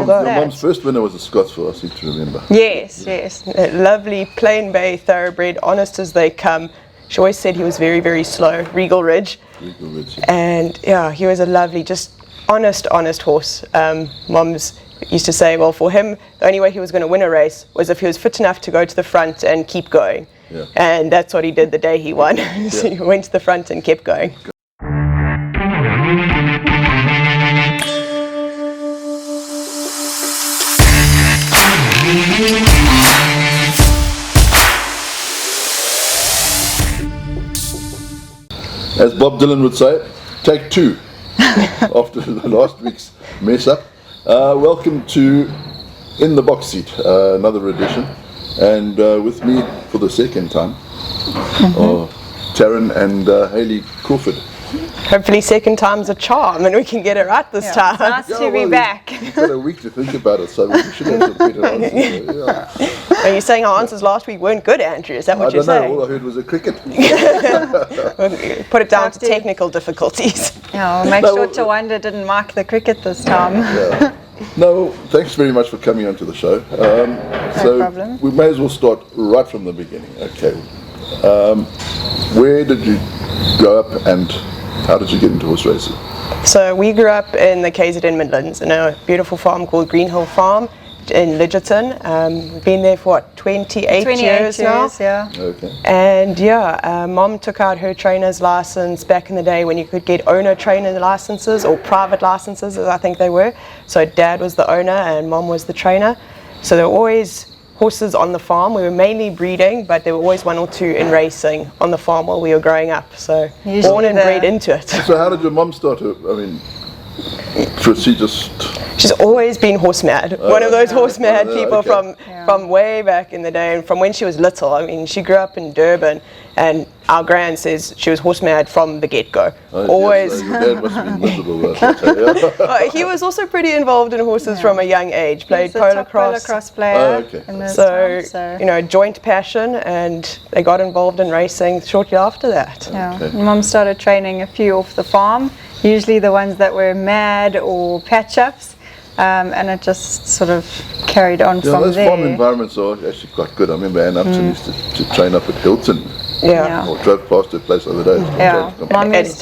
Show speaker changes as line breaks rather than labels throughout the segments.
go.
Your mum's first winner was a Scotsville, I seem to remember.
Yes. A lovely plain bay thoroughbred, honest as they come. She always said he was very, very slow, Regal Ridge.
Regal Ridge.
And yeah, he was a lovely, just honest horse. Mums used to say, well, for him, the only way he was going to win a race was if he was fit enough to go to the front and keep going.
Yeah.
And that's what he did the day he won. So he went to the front and kept going.
As Bob Dylan would say, take two after the last week's mess up. Welcome to In the Box Seat, another edition, and with me for the second time are Taryn and Hailey Crawford.
Hopefully second time's a charm and we can get it right this time.
It's nice to be back.
You've got a week to think about it, so we should have some better answers. Yeah.
Are you saying our answers last week weren't good, Andrew? Is that what you're saying?
I don't know, all I heard was a cricket.
Put it down to technical difficulties.
Yeah, well, make sure Tawanda didn't mark the cricket this time.
Yeah. No, thanks very much for coming onto the show.
No problem.
We may as well start right from the beginning. Okay. Where did you grow up and how did you get into horse racing?
So we grew up in the KZN Midlands in a beautiful farm called Green Hill Farm in Lidgerton. We've been there for what, 28 years now?
Yeah.
Okay.
And yeah, Mom took out her trainer's license back in the day when you could get owner trainer licenses or private licenses, as I think they were. So Dad was the owner and Mom was the trainer. So there were always horses on the farm. We were mainly breeding, but there were always one or two in racing on the farm while we were growing up. So
usually
born and bred into it.
So how did your mum start to,
She's always been horse mad. One of those horse mad people
okay.
from way back in the day and from when she was little. I mean, she grew up in Durban and our gran says she was horse mad from the get-go. Always.
Yes, your dad must have been miserable. Okay.
He was also pretty involved in horses from a young age. Played polo cross
player.
Okay.
In those
so,
times,
you know, joint passion, and they got involved in racing shortly after that.
Yeah.
Okay.
Mum started training a few off the farm, usually the ones that were mad or patch-ups. And it just sort of carried on from
those
there.
farm environments are actually quite good. I remember Ann Upton used to train up at Hilton.
Yeah.
Or drove past her place the other day.
Yeah, Mum used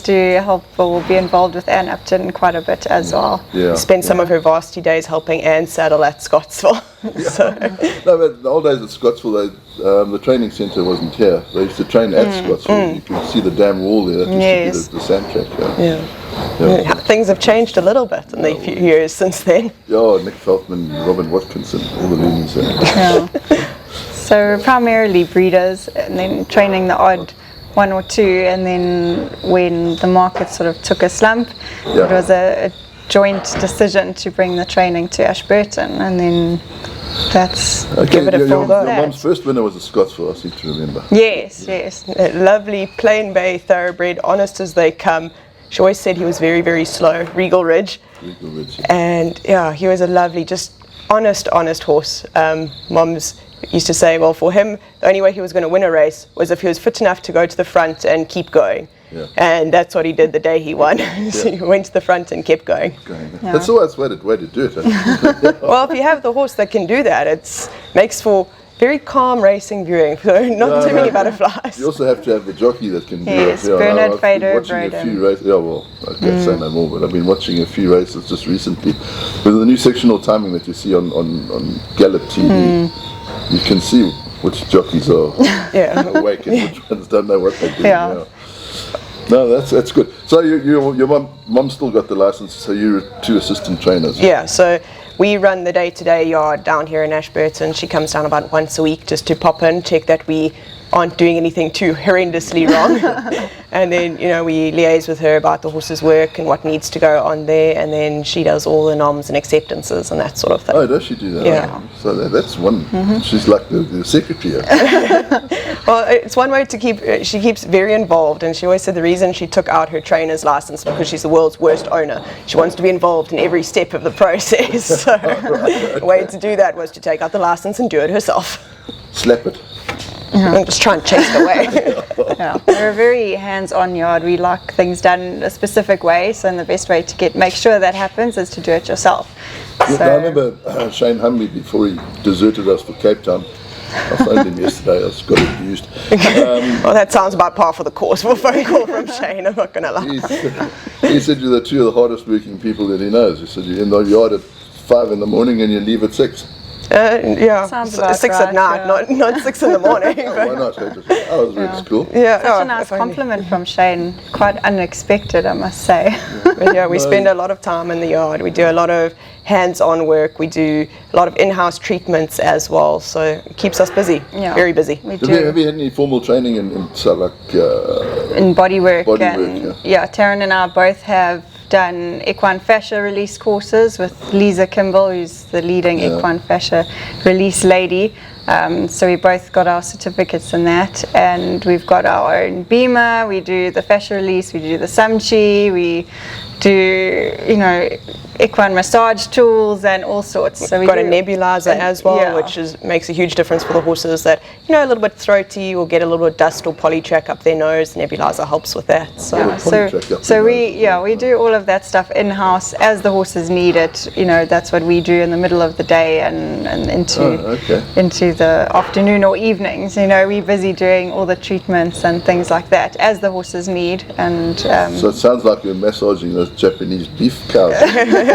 to help or be involved with Ann Upton quite a bit as well.
Yeah.
Spent some of her varsity days helping Anne saddle at Scottsville. So.
No, but in the old days at Scottsville, the training centre wasn't here. They used to train at Scottsville. You can see the dam wall there. That used to be the sand track.
Yeah. Things have changed a little bit in the few years since then.
Yeah, Nick Feldman, Robin Watkinson, all the leanings there.
Yeah. So primarily breeders, and then training the odd one or two, and then when the market sort of took a slump, it was a joint decision to bring the training to Ashburton, and then that's give it a full go.
Your mum's first winner was a Scotsville, I seem to remember.
Yes. A lovely plain bay thoroughbred, honest as they come. She always said he was very, very slow, Regal Ridge.
Regal Ridge.
And yeah, he was a lovely, just honest horse. Mums used to say, well, for him, the only way he was going to win a race was if he was fit enough to go to the front and keep going.
Yeah.
And that's what he did the day he won. So he went to the front and kept going.
Yeah. That's the way to do it.
Well, if you have the horse that can do that, it makes for very calm racing viewing, so not too many butterflies.
You also have to have the jockey that can do it.
Yes, Bernard Fader.
I've been watching a few races. Yeah, well, I can't say no more, but I've been watching a few races just recently. With the new sectional timing that you see on Gallop TV, you can see which jockeys are awake and which ones don't know what they're doing.
Yeah.
No, that's good. So your mum still got the license, so you're two assistant trainers.
Yeah, so we run the day-to-day yard down here in Ashburton. She comes down about once a week just to pop in, check that we aren't doing anything too horrendously wrong. And then, you know, we liaise with her about the horse's work and what needs to go on there, and then she does all the noms and acceptances and that sort of thing.
Oh, does she do that?
Yeah.
So that's one, she's like the secretary.
Well, it's one way to keep, she keeps very involved, and she always said the reason she took out her trainer's license because she's the world's worst owner. She wants to be involved in every step of the process. So the way to do that was to take out the license and do it herself.
Slap it.
And just try and chase it away.
Yeah, we're a very hands-on yard. We like things done a specific way, so the best way to make sure that happens is to do it yourself.
Yeah, I remember Shane Humley, before he deserted us for Cape Town. I phoned him yesterday, I just got it used.
Well, that sounds about par for the course for a phone call from Shane, I'm not going to lie.
He said you're the two of the hardest working people that he knows. He said you're in the yard at 5 in the morning and you leave at 6.
Yeah,
Sounds about
6
right,
at night,
yeah.
not 6 in the morning.
Why not? I was really cool.
Yeah,
Such a nice compliment from Shane, quite unexpected, I must say.
But yeah, we spend a lot of time in the yard. We do a lot of hands-on work. We do a lot of in-house treatments as well. So it keeps us busy, very busy.
We
Have
do.
you had any formal training in so like
In bodywork.
Bodywork,
Yeah, Taryn and I both have done equine fascia release courses with Lisa Kimball, who's the leading equine fascia release lady. So we both got our certificates in that, and we've got our own beamer. We do the fascia release, we do the samchi, we do, you know, equine massage tools and all sorts. So
We've got a nebulizer as well, which makes a huge difference for the horses that, you know, a little bit throaty or get a little bit of dust or polytrack up their nose. The nebulizer helps with that.
So we do all of that stuff in house as the horses need it. You know, that's what we do in the middle of the day and into the afternoon or evenings. You know, we're busy doing all the treatments and things like that as the horses need. And
so it sounds like you're massaging those Japanese beef cows. You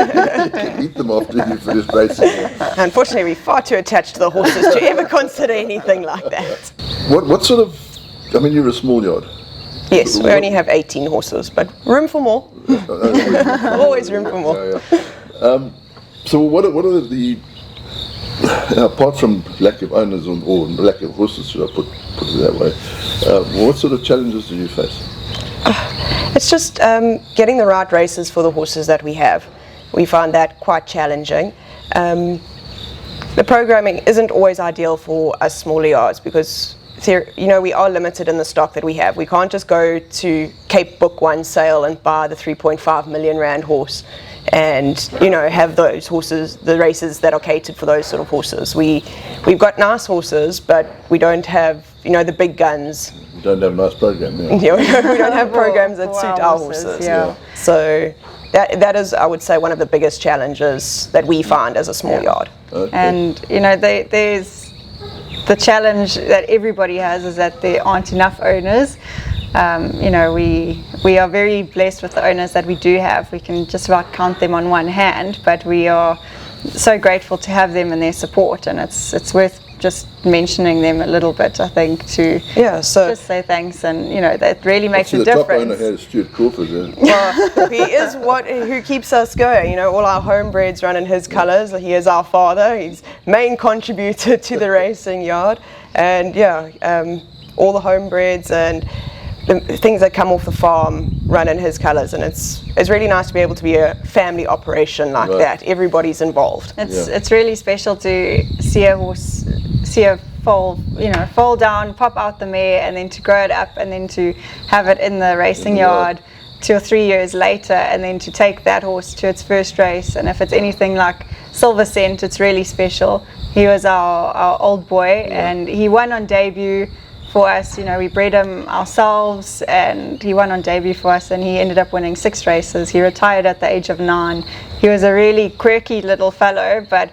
can eat them after you finish racing.
Unfortunately, we're far too attached to the horses to ever consider anything like that.
What sort of, I mean, you're a small yard.
Yes, we only have 18 horses, but room for more. Always room for more.
So what are the apart from lack of owners or lack of horses, should I put it that way, what sort of challenges do you face?
It's just getting the right races for the horses that we have. We find that quite challenging. The programming isn't always ideal for us smaller yards because, you know, we are limited in the stock that we have. We can't just go to Cape book one sale and buy the 3.5 million rand horse and, you know, have those horses, the races that are catered for those sort of horses. We've got nice horses, but we don't have, you know, the big guns.
We don't have a nice program.
Yeah, we don't have programs that suit our horses.
Yeah.
So that is, I would say, one of the biggest challenges that we find as a small yard.
Okay.
And, you know, there's the challenge that everybody has is that there aren't enough owners. You know, we are very blessed with the owners that we do have. We can just about count them on one hand, but we are so grateful to have them and their support, and it's worth just mentioning them a little bit, I think, to just say thanks, and you know, that really makes a difference.
The top owner here is Stuart Crawford.
Well, he is who keeps us going. You know, all our homebreds run in his colours. He is our father. He's main contributor to the racing yard, and all the homebreds and the things that come off the farm run in his colours, and it's really nice to be able to be a family operation like that. Everybody's involved.
It's really special to see a horse, see a foal down, pop out the mare, and then to grow it up, and then to have it in the racing yard 2 or 3 years later, and then to take that horse to its first race. And if it's anything like Silver Cent, it's really special. He was our old boy, and he won on debut for us. You know, we bred him ourselves, and he won on debut for us, and he ended up winning 6 races. He retired at the age of 9. He was a really quirky little fellow, but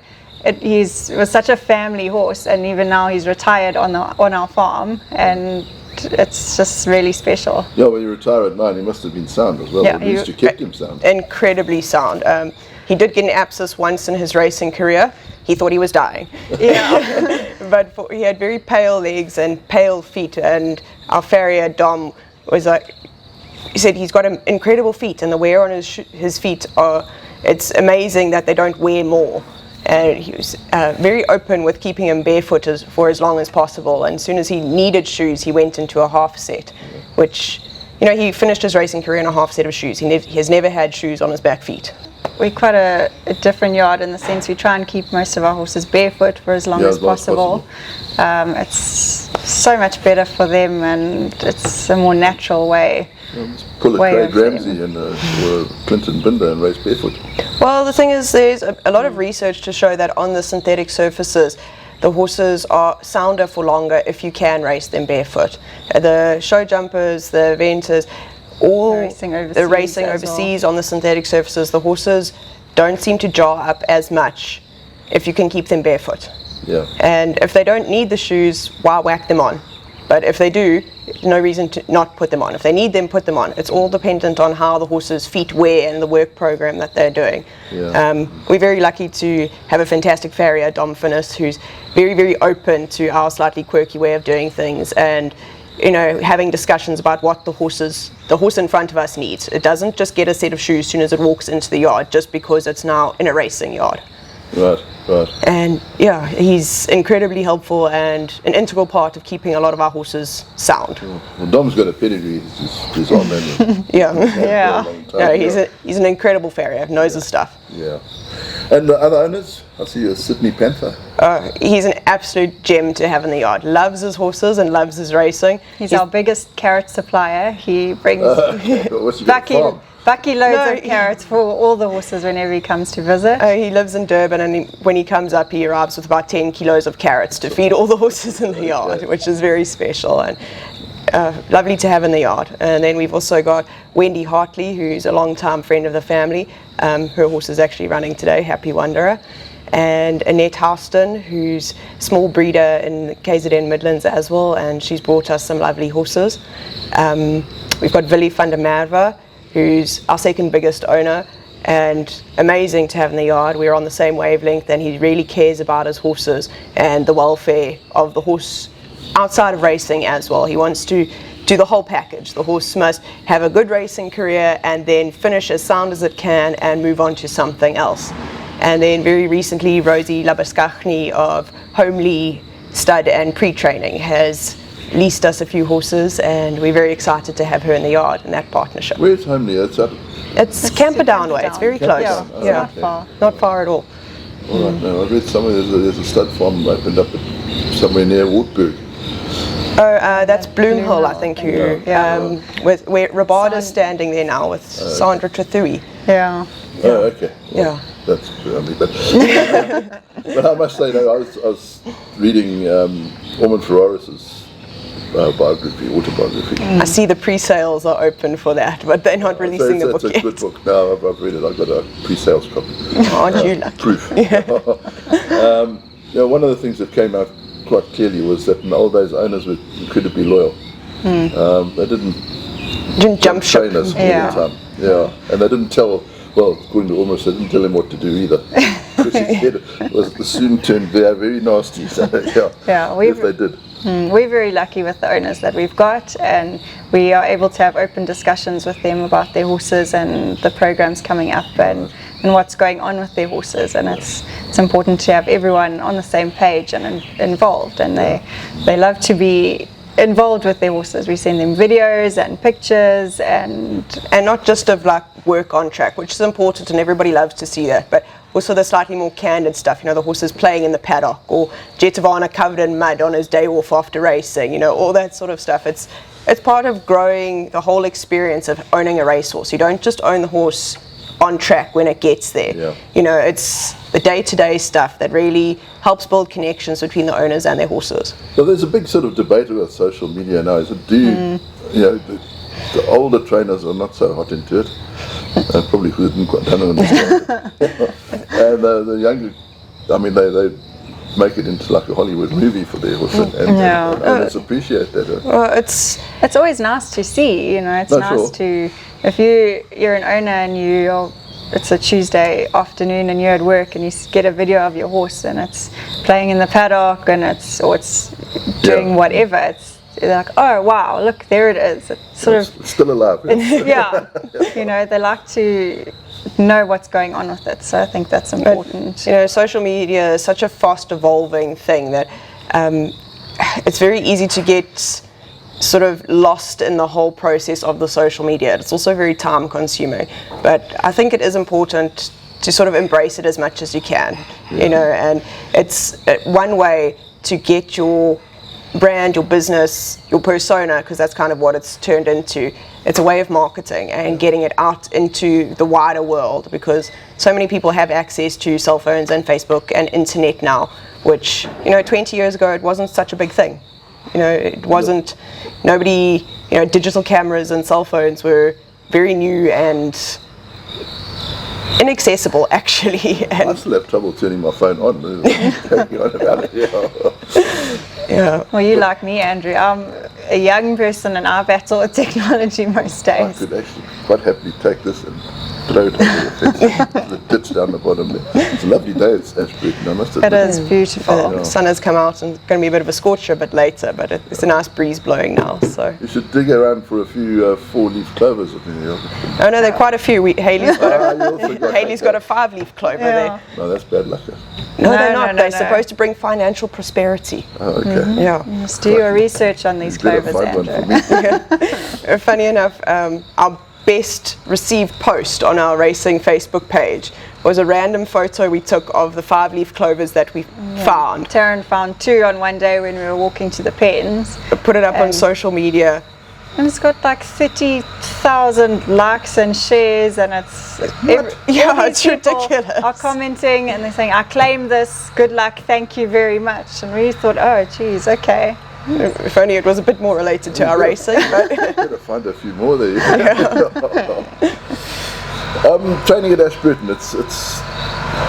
he was such a family horse, and even now he's retired on our farm, and it's just really special.
Yeah, when you retire at 9, he must have been sound as well.
Yeah,
at least you kept him sound.
Incredibly sound. He did get an abscess once in his racing career. He thought he was dying. Yeah, but he had very pale legs and pale feet, and our farrier Dom was like, he said he's got incredible feet, and the wear on his feet it's amazing that they don't wear more. And he was very open with keeping him barefoot for as long as possible. And as soon as he needed shoes, he went into a half set, which, you know, he finished his racing career in a half set of shoes. He has never had shoes on his back feet.
We're quite a different yard in the sense we try and keep most of our horses barefoot for as long as possible. It's so much better for them, and it's a more natural way.
Pull a Craig Ramsey and or Clinton Binder and race barefoot.
Well, the thing is, there's a lot of research to show that on the synthetic surfaces, the horses are sounder for longer if you can race them barefoot. The show jumpers, the eventers, all the racing overseas on the synthetic surfaces, the horses don't seem to jar up as much if you can keep them barefoot.
Yeah.
And if they don't need the shoes, why whack them on? But if they do, no reason to not put them on. If they need them, put them on. It's all dependent on how the horse's feet wear and the work program that they're doing.
Yeah.
We're very lucky to have a fantastic farrier, Dom Finnis, who's very, very open to our slightly quirky way of doing things, and having discussions about what the horse in front of us needs. It doesn't just get a set of shoes as soon as it walks into the yard, just because it's now in a racing yard.
Right.
And yeah, he's incredibly helpful and an integral part of keeping a lot of our horses sound.
Well, Dom's got a pedigree. He's on there.
Yeah. He's an incredible farrier. Knows his stuff.
Yeah. And the other owners? I see a Sydney Panther.
He's an absolute gem to have in the yard. Loves his horses and loves his racing.
He's our biggest carrot supplier. He brings Bucky loads of carrots for all the horses whenever he comes to visit.
He lives in Durban, and when he comes up, he arrives with about 10 kilos of carrots to feed all the horses in the yard, which is very special and lovely to have in the yard. And then we've also got Wendy Hartley, who's a long-time friend of the family. Her horse is actually running today, Happy Wanderer. And Annette Houston, who's a small breeder in KZN Midlands as well, and she's brought us some lovely horses. We've got Willie van der Merwe, who's our second biggest owner, and amazing to have in the yard. We're on the same wavelength, and he really cares about his horses and the welfare of the horse outside of racing as well. He wants to do the whole package. The horse must have a good racing career and then finish as sound as it can and move on to something else. And then very recently, Rosie Labaskachny of Homely Stud and Pre-Training has leased us a few horses, and we're very excited to have her in the yard in that partnership.
Where's Homely?
It's Camperdown way. It's very close. Not far at all.
All right. No, I read somewhere there's a stud farm opened up somewhere near Wartburg.
That's Bloomhill, I think. With where Rabada's standing there now with Sandra Trathui.
Yeah.
Oh, okay. Well,
Yeah.
That's but I must say, I was reading Ormond Ferraris's autobiography.
I see the pre-sales are open for that, but they're not releasing the book yet.
It's a good book. No, I've read it. I've got a pre-sales copy.
Aren't you lucky?
Proof. One of the things that came out quite clearly was that in the old days, owners were incredibly loyal. They didn't
jump ship
trainers all the time. Yeah, and they didn't tell. Well, according to Ormond, they didn't tell him what to do either. Because he said it soon turned very nasty. So if they did.
We're very lucky with the owners that we've got, and we are able to have open discussions with them about their horses and the programs coming up and what's going on with their horses. And it's important to have everyone on the same page and involved, and they love to be involved with their horses. We send them videos and pictures and
not just of like work on track, which is important and everybody loves to see that, but also the slightly more candid stuff, the horses playing in the paddock, or Jetavana covered in mud on his day off after racing, all that sort of stuff. It's part of growing the whole experience of owning a racehorse. You don't just own the horse on track when it gets there. It's the day-to-day stuff that really helps build connections between the owners and their horses.
So there's a big sort of debate about social media now. Is it the older trainers are not so hot into it. Probably don't understand it. And the younger, they make it into like a Hollywood movie for their horses, and owners appreciate that.
Well, it's
always nice to see. It's nice to, if you're an owner and it's a Tuesday afternoon and you're at work and you get a video of your horse and it's playing in the paddock and it's doing whatever. It's like, oh wow, look, there it is. It's
still alive.
They like to know what's going on with it. So I think that's important.
Social media is such a fast evolving thing that it's very easy to get sort of lost in the whole process of the social media. It's also very time consuming, but I think it is important to sort of embrace it as much as you can, and it's one way to get your brand, your business, your persona, because that's kind of what it's turned into. It's a way of marketing and getting it out into the wider world, because so many people have access to cell phones and Facebook and internet now, which 20 years ago it wasn't such a big thing. It wasn't, digital cameras and cell phones were very new and inaccessible actually.
I
And
still have trouble turning my phone on. Taking on about it.
yeah,
Well, you like me, Andrew. I'm a young person and I battle with technology most
I
days.
could actually quite happily take this and throw it over the fence. The ditch down the bottom there. It's a lovely day. It's Ashburton, I must admit.
It is beautiful.
the sun has come out and it's going to be a bit of a scorcher a bit later, but it's a nice breeze blowing now. So
You should dig around for a few 4-leaf clovers. I think.
oh no, there are quite a few. Haley's got
You also got
Haley's got a 5-leaf clover
Yeah.
there.
No, that's bad luck.
No, they're
No,
not.
no,
They're
no.
supposed to bring financial prosperity.
Oh, okay.
Yeah.
Just do your research on these
You better
clovers,
find one
Andrew.
for me.
Funny enough, our best received post on our racing Facebook page was a random photo we took of the 5-leaf clovers that we found.
Taryn found 2 on one day when we were walking to the pens.
Put it up on social media.
And it's got like 30,000 likes and shares, and it's
Yeah,
all these
it's
people
ridiculous.
Are commenting and they're saying, "I claim this. Good luck. Thank you very much." And we thought, "Oh, geez, okay."
If only it was a bit more related to our racing. But
Better find a few more there. Training at Ashburton, it's.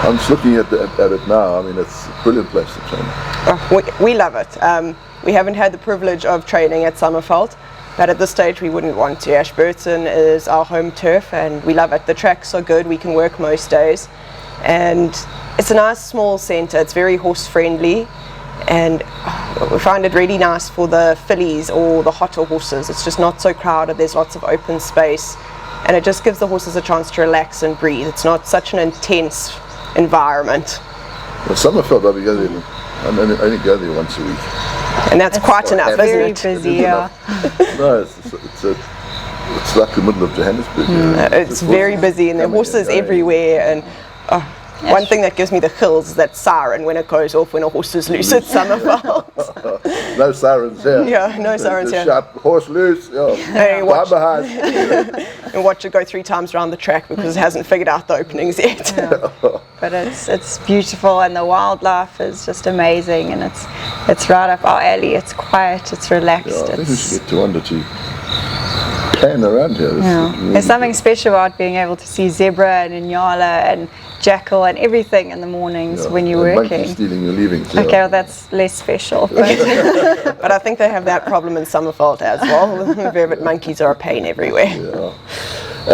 I'm just looking at it now. I mean, it's a brilliant place to train.
we love it. We haven't had the privilege of training at Summerveld, but at this stage we wouldn't want to. Ashburton is our home turf and we love it. The tracks are good, we can work most days. And it's a nice small centre, it's very horse friendly. And we find it really nice for the fillies or the hotter horses. It's just not so crowded, there's lots of open space. And it just gives the horses a chance to relax and breathe. It's not such an intense environment.
Well, Summerveld, I only go there once a week.
And that's quite enough,
Very
isn't it?
busy, yeah.
No, it's like the middle of Johannesburg.
It's very busy and there are horses everywhere. And one thing that gives me the chills is that siren when it goes off when a horse is loose at Summerveld.
No sirens here.
Yeah, no sirens
Just
here.
shout, horse loose.
Hey,
Yeah.
watch-
Behind.
And watch it go 3 times around the track because it hasn't figured out the openings yet.
But it's beautiful and the wildlife is just amazing, and it's right up our alley. It's quiet, it's relaxed.
I think we should get to wonder to plan around here.
There's something special about being able to see zebra and inyala and jackal and everything in the mornings when you're working.
Monkey stealing your leavings.
Okay, well, that's less special. But
But I think they have that problem in Summerveld as well. The vervet monkeys are a pain everywhere.
Yeah.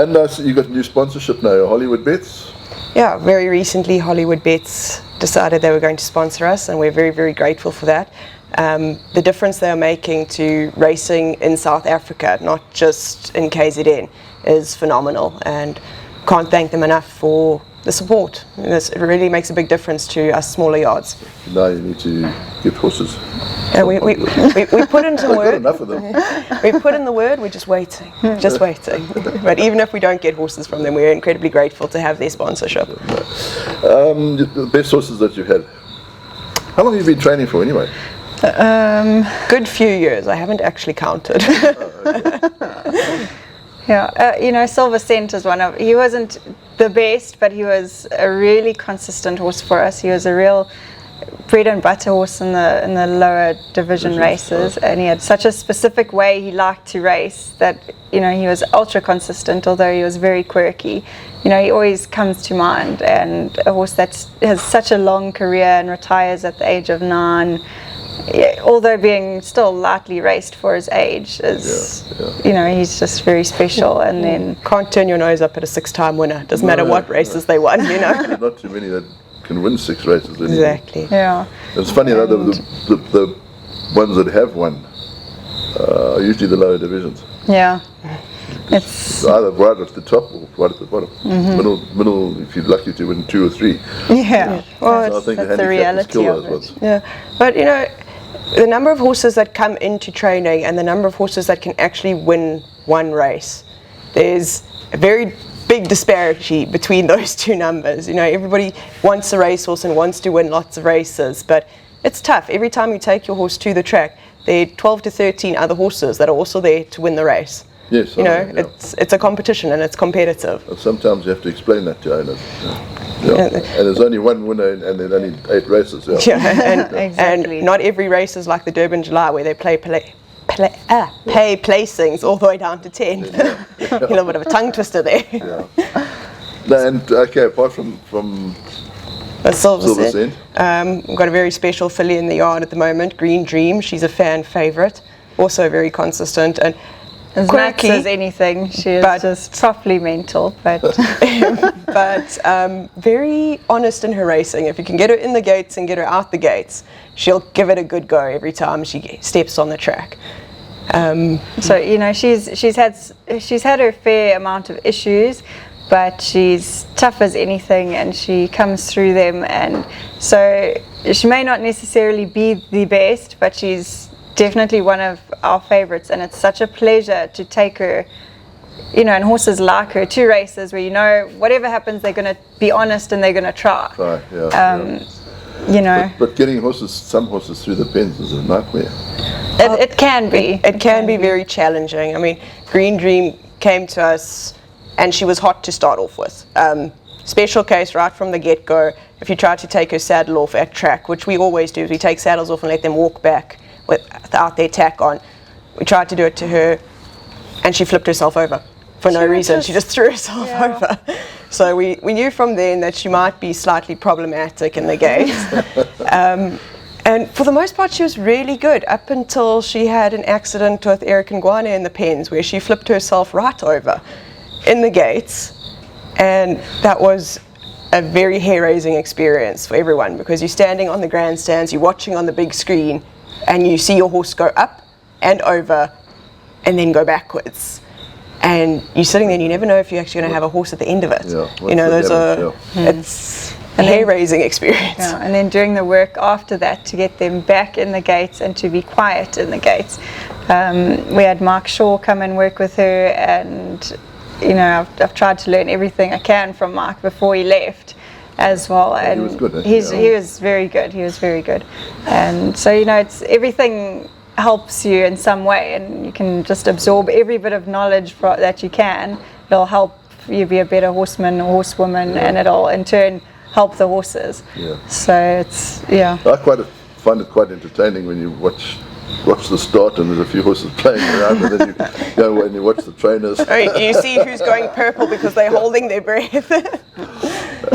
And so you got new sponsorship now, Hollywood Bets.
Yeah, very recently Hollywood Bets decided they were going to sponsor us and we're very, very grateful for that. The difference they're making to racing in South Africa, not just in KZN, is phenomenal and can't thank them enough for the support. It really makes a big difference to us smaller yards.
Now you need to get horses.
And we put in some
I've got
word.
enough of them.
We put in the word, we're just waiting. But even if we don't get horses from them, we're incredibly grateful to have their sponsorship.
The best horses that you've had. How long have you been training for anyway?
Good few years, I haven't actually counted.
yeah, Silver Cent is one of. He wasn't the best, but he was a really consistent horse for us. He was a real bread and butter horse in the lower division races, and he had such a specific way he liked to race that he was ultra consistent, although he was very quirky. He always comes to mind, and a horse that has such a long career and retires at the age of 9, although being still lightly raced for his age, is he's just very special. And then
Can't turn your nose up at a 6-time winner. Doesn't matter what races they won,
There's not too many that can win 6 races anymore.
Exactly.
yeah.
It's funny though, the ones that have won are usually the lower divisions.
Yeah,
It's either right at the top or right at the bottom. Middle, if you're lucky to win 2 or 3.
yeah.
Well,
So I think
that's the
handicap is
reality
kill
of
those
it.
ones.
yeah. But the number of horses that come into training and the number of horses that can actually win one race, there's a very big disparity between those two numbers. Everybody wants a racehorse and wants to win lots of races, but it's tough. Every time you take your horse to the track, there are 12 to 13 other horses that are also there to win the race.
Yes,
It's a competition and it's competitive.
And sometimes you have to explain that to owners. And there's only one winner and there's only 8 races.
Yeah, and,
Exactly.
and not every race is like the Durban July where they pay placings all the way down to 10. A little bit of a tongue twister there.
And okay, apart from
Silver
Scent.
We've got a very special filly in the yard at the moment, Green Dream. She's a fan favourite, also very consistent and
as
quirky
nuts as anything. She is just properly mental, but
very honest in her racing. If you can get her in the gates and get her out the gates, she'll give it a good go every time she steps on the track.
So you know, she's had her fair amount of issues, but she's tough as anything, and she comes through them. And so she may not necessarily be the best, but she's definitely one of our favourites, and it's such a pleasure to take her, you know, and horses like her to races where, you know, whatever happens, they're going to be honest and they're going to try.
Right, yeah.
You know,
but getting some horses through the pens is a nightmare.
It can be.
It can be very challenging. I mean, Green Dream came to us and she was hot to start off with. Special case right from the get-go. If you try to take her saddle off at track, which we always do, is we take saddles off and let them walk back without their tack on. We tried to do it to her and she flipped herself over for no reason. She just threw herself over. So we knew from then that she might be slightly problematic in the gates. And for the most part, she was really good up until she had an accident with Eric and Guane in the pens where she flipped herself right over in the gates. And that was a very hair-raising experience for everyone, because you're standing on the grandstands, you're watching on the big screen, and you see your horse go up and over and then go backwards. And you're sitting there and you never know if you're actually going to have a horse at the end of it.
Yeah,
you know, it's a hair-raising experience.
Yeah, and then doing the work after that to get them back in the gates and to be quiet in the gates. We had Mark Shaw come and work with her, and you know, I've tried to learn everything I can from Mark before he left as well. And
he was good.
He was very good. He was very good. And so, you know, it's everything helps you in some way, and you can just absorb every bit of knowledge that you can. It'll help you be a better horseman or horsewoman, and it'll in turn help the horses.
Yeah.
So it's I
find it quite entertaining when you watch the start and there's a few horses playing around, and then you go and you watch the trainers.
You see who's going purple because they're holding their breath.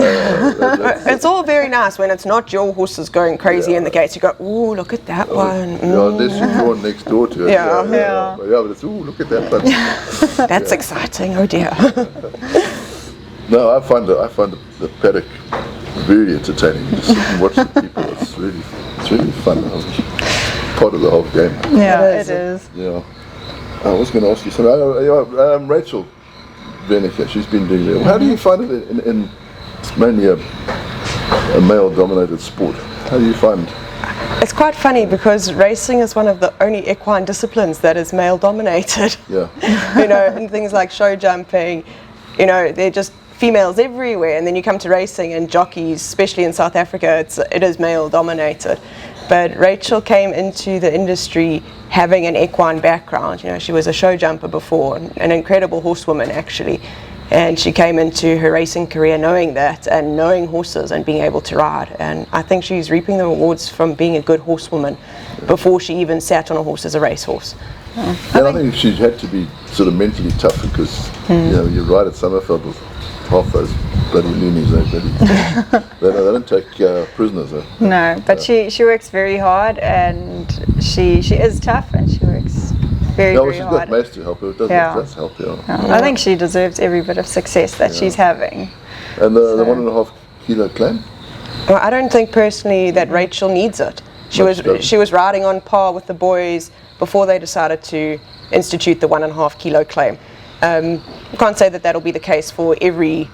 It's all very nice when it's not your horses going crazy in the gates. You go, ooh, look at that one.
Yeah, unless you're drawn next door to it.
Yeah.
But it's, ooh, look at that one.
That's exciting. Oh dear.
No, I find the paddock very entertaining. You just sit and watch the people. It's really fun. Part of the whole game.
Yeah, it is.
Yeah. I was going to ask you something. Rachel Bernicker, she's been doing that. How do you find it in it's mainly a male-dominated sport? How do you find?
It's quite funny because racing is one of the only equine disciplines that is male-dominated.
Yeah.
You know, and things like show jumping, you know, they're just females everywhere, and then you come to racing and jockeys, especially in South Africa, it is male-dominated. But Rachel came into the industry having an equine background. You know, she was a show jumper before, an incredible horsewoman actually. And she came into her racing career knowing that, and knowing horses and being able to ride. And I think she's reaping the rewards from being a good horsewoman before she even sat on a horse as a racehorse.
And I think she had to be sort of mentally tough, because you know, you ride at Summerfield with half those bloody loonies. They don't take prisoners.
No, but she works very hard, and she is tough, and she works very
she's got
hard.
Mace to help her. It does help her.
I think she deserves every bit of success that she's having.
And the 1.5 kilo claim?
Well, I don't think personally that Rachel needs it. She was riding on par with the boys before they decided to institute the 1.5 kilo claim. You can't say that that'll be the case for every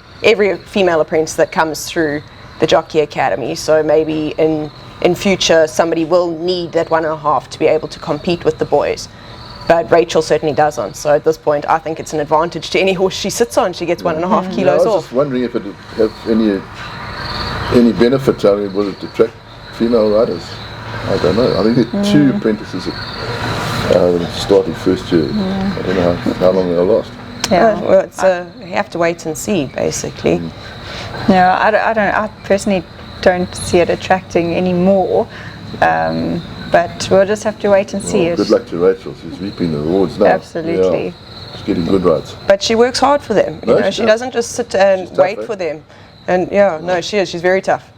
female apprentice that comes through the Jockey Academy. So maybe in future somebody will need that 1.5 to be able to compete with the boys. But Rachel certainly doesn't. So at this point, I think it's an advantage to any horse she sits on. She gets 1.5 kilos off.
I was just wondering if it would have any benefit. I mean, will it attract female riders? I don't know. I think there are 2 apprentices that started first year. I don't know how long they'll last.
Yeah. Well, you have to wait and see, basically.
No, I personally don't see it attracting any more. But we'll just have to wait and see it.
Good luck to Rachel. She's reaping the rewards now.
Absolutely.
She's getting good rides.
But she works hard for them.
No,
You know,
she
she
does.
doesn't just sit and
Tough,
wait
eh?
for them. And yeah, no, she is. She's very tough.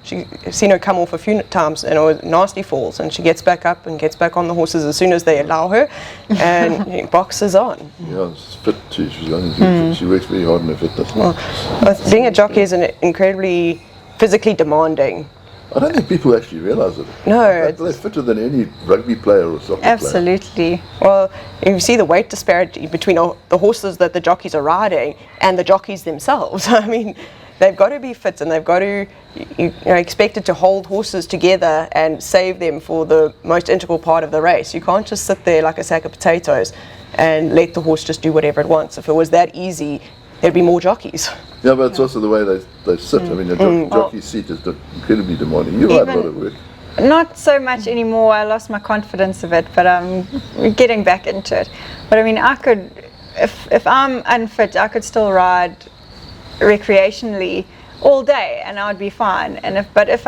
I've seen her come off a few times and nasty falls, and she gets back up and gets back on the horses as soon as they allow her, and boxes on.
Yeah, she's fit too. She works very hard on her fitness.
But being a jockey is an incredibly physically demanding.
I don't think people actually realise it.
No,
They're fitter than any rugby player or soccer player.
Absolutely.
Well, you see the weight disparity between the horses that the jockeys are riding and the jockeys themselves. I mean, they've got to be fit, and they've got to expected to hold horses together and save them for the most integral part of the race. You can't just sit there like a sack of potatoes and let the horse just do whatever it wants. If it was that easy, there'd be more jockeys.
Yeah, but it's also the way they sit. I mean, a jockey's seat is incredibly demanding. You ride a lot of work.
Not so much anymore. I lost my confidence of it, but I'm getting back into it. But I mean, I could, if I'm unfit, I could still ride recreationally all day, and I would be fine. And if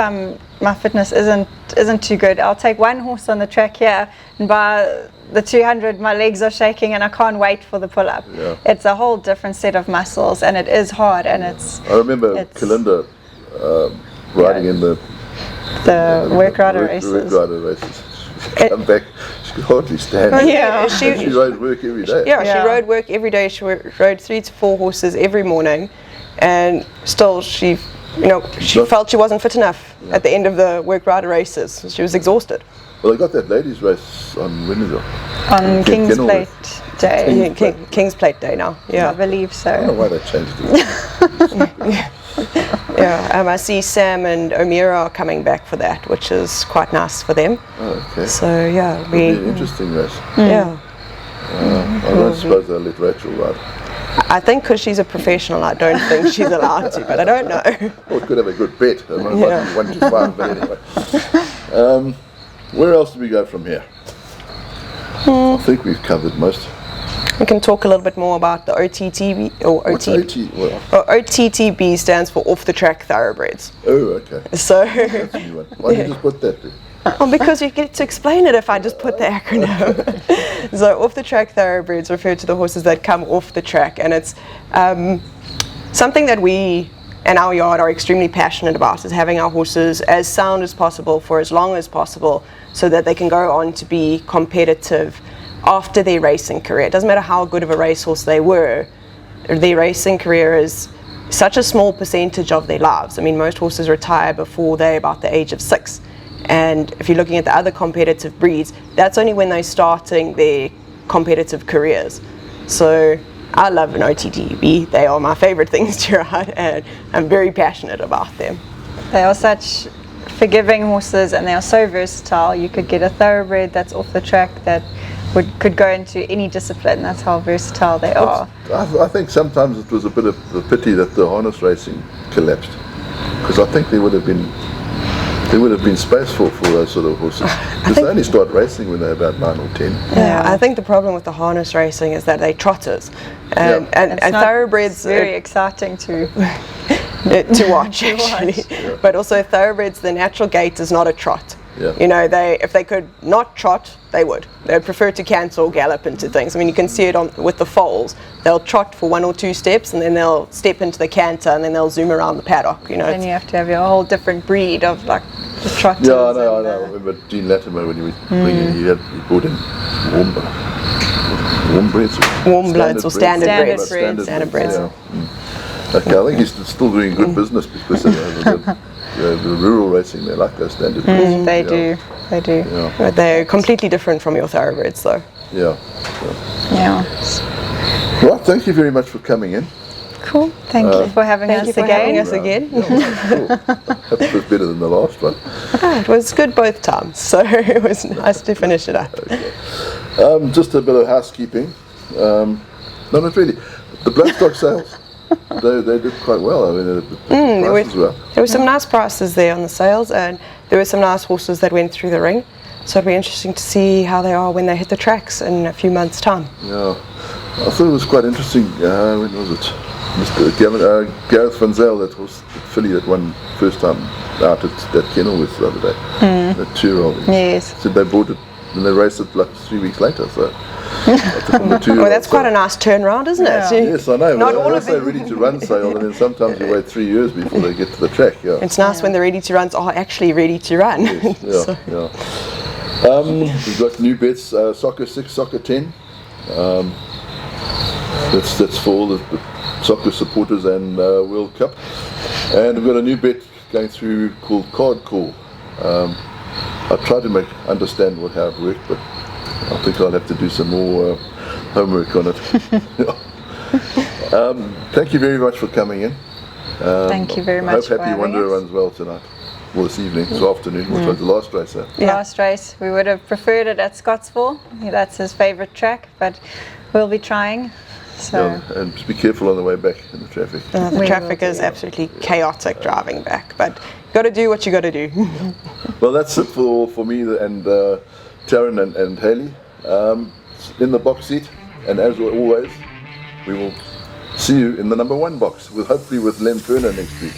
my fitness isn't too good, I'll take one horse on the track here, and by the 200, my legs are shaking, and I can't wait for the pull-up.
Yeah.
It's a whole different set of muscles, and it is hard. And
I remember Kalinda riding in the
work rider races.
Work rider races. She'd come back, she could hardly stand.
Yeah,
she rode work every day.
Yeah, she rode work every day. She rode 3 to 4 horses every morning, and still she felt she wasn't fit enough at the end of the work rider races. She was exhausted.
Well, they got that ladies' race on Wednesday.
On King's Plate Day.
King's Plate Day now. Yeah,
I believe so.
I don't know why they changed it.
Yeah, I see Sam and Omira are coming back for that, which is quite nice for them.
Oh, okay.
So yeah,
It'll be an interesting race.
Yeah.
I don't suppose they'll let Rachel ride.
I think because she's a professional, I don't think she's allowed to, but I don't know.
Well, it could have a good bet. It might be 1 to 5, but anyway. Where else do we go from here? I think we've covered most.
We can talk a little bit more about the OTTB or
What's OT? Well,
OTTB stands for off the track thoroughbreds.
oh, okay.
So,
That's a new one. Why don't you just put that there?
well, because you get to explain it if I just put the acronym. So, off the track thoroughbreds refer to the horses that come off the track, and it's something that we and our yard are extremely passionate about, is having our horses as sound as possible for as long as possible, so that they can go on to be competitive after their racing career. It doesn't matter how good of a racehorse they were, their racing career is such a small percentage of their lives. I mean, most horses retire before they're about the age of 6. And if you're looking at the other competitive breeds, that's only when they're starting their competitive careers. So I love an OTTB. They are my favorite things to ride, and I'm very passionate about them.
They are such forgiving horses, and they are so versatile. You could get a thoroughbred that's off the track that could go into any discipline. That's how versatile they are.
I think sometimes it was a bit of a pity that the harness racing collapsed, because I think there would have been space for those sort of horses. Because they only start racing when they're about 9 or 10.
Yeah, I think the problem with the harness racing is that they trotters, and thoroughbreds
It's very exciting to
watch actually.
Yeah.
But also thoroughbreds, the natural gait is not a trot.
Yeah.
You know, if they could not trot, they would. They'd prefer to canter or gallop into things. I mean, you can see it with the foals. They'll trot for 1 or 2 steps, and then they'll step into the canter, and then they'll zoom around the paddock. You know,
and you have to have your whole different breed of like the trotters.
Yeah, I know. I remember Dean Latimer when he was bringing, he brought in warm breds,
warm bloods or standard breds.
Standard breds.
Yeah. Okay, I think he's still doing good business, because the rural racing, they like those standard breds.
They do.
Yeah.
But they're completely different from your thoroughbreds, though.
Yeah.
Yeah.
Well, thank you very much for coming in.
Cool. Thank you for having us again.
Again.
Yeah, hope it was better than the last one.
It was good both times, so it was nice to finish it up.
Okay. Just a bit of housekeeping. No, not really. The bloodstock sales, they did quite well. I mean, the prices were up.
There were some nice prices there on the sales, and there were some nice horses that went through the ring. So it'll be interesting to see how they are when they hit the tracks in a few months' time.
Yeah, I thought it was quite interesting. When was it? Mr. Gareth Van Zyl, that was the filly that won first time out at that Kenilworth the other day. The 2-year-old.
Yes.
Said they bought it then they race it like 3 weeks later. So I took them the 2
Well, that's quite a nice turnaround, isn't it?
Yes, I know.
Not
But
all of
once they're
them.
ready to run sale, and then sometimes you wait 3 years before they get to the track. Yeah.
It's nice when the ready to runs are actually ready to run.
Yeah, yeah. We've got new bets, soccer 6, soccer 10. That's for all the soccer supporters and World Cup. And we've got a new bet going through called Card Call. I tried to understand how it worked, but I think I'll have to do some more homework on it. Thank you very much for coming in.
Thank you very much.
I hope
for
Happy
having
Wanderer
us.
runs well tonight. Well, this evening, this afternoon, which was the last race.
Last race, we would have preferred it at Scottsville. That's his favourite track, but we'll be trying. So
Yeah, and just be careful on the way back in the traffic.
The traffic is absolutely chaotic driving back, but you got to do what you got to do.
Well, that's it for me and Taryn and Hailey in the box seat. And as always, we will see you in the number 1 box, hopefully with Len Ferner next week.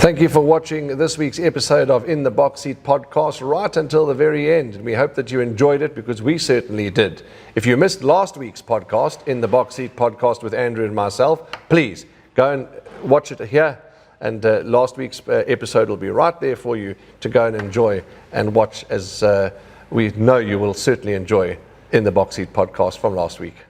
Thank you for watching this week's episode of In the Box Seat podcast right until the very end. And we hope that you enjoyed it, because we certainly did. If you missed last week's podcast, In the Box Seat podcast with Andrew and myself, please go and watch it here. And last week's episode will be right there for you to go and enjoy and watch, as we know you will certainly enjoy In the Box Seat podcast from last week.